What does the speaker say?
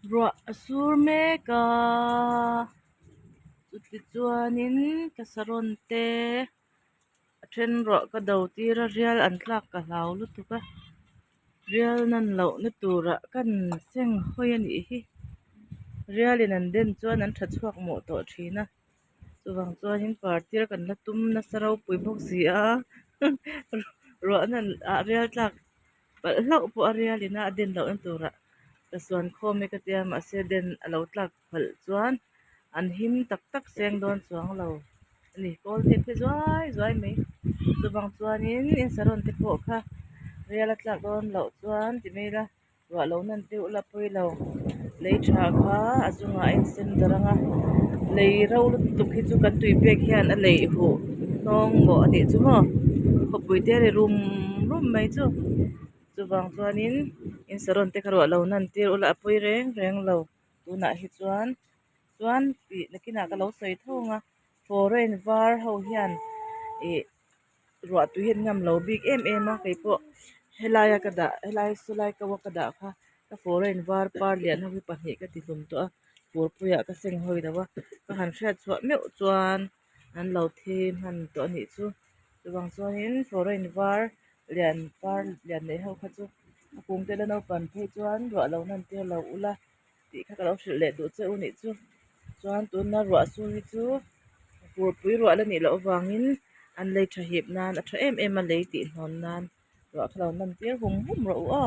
Rua asur meka chuti chuanin kasaron te a then ro ka do tira rial an tlak ka hlau lutuka rial nan lo na tura kan seng hoi ani hi rialin an den chuan an tha chuak mo to thina chuwang chuanin partir kan la tum na sarau pui bawk si a ro nan a rial tlak pal hlau po a rialina a den lo an tura ka suan khawm ka tiam a se den a lo tlak phal chuan an him tak tak seng don chuang lo ani kol te phe zuai zuai mai chuwang chuanin in saron te pawh kha rial a tlak don lo chuan ti mai la ruah lo nan te ula pui lo lei tha kha a chunga in sen daranga lei ro lu tuk hi chu kan tui pek hian a lei hu nong mo ani chu mo khopui te ri rum rum mai chu chuwang chuanin in saron te kharwa lo nan tir ula apui reng reng lo tuna hi chuan pi nakina ka lo soi thonga foreign var ho hian e ruah tu hian ngam lo bik em em a keipo helaya kada helai sulai ka wakada kha ka foreign var par lian ho hi pahnih ka ti hlum to a pur puya ka seng hoi dawa ka han hriat chuah meu chuan an lo thim han to ani chu chuwang chuanin foreign var lian par lian nei ho kha chu a kung te la no pan phei chuan ruah lo nan te lo ula ti kha ka lo hrilh leh du cheu ni chu chuan tun na ruah su hi chu pur pui ruah la ni lo wangin an lei tha hip nan a tha em em a lei tih hnon nan ruah khalo nan tir hum hum ro a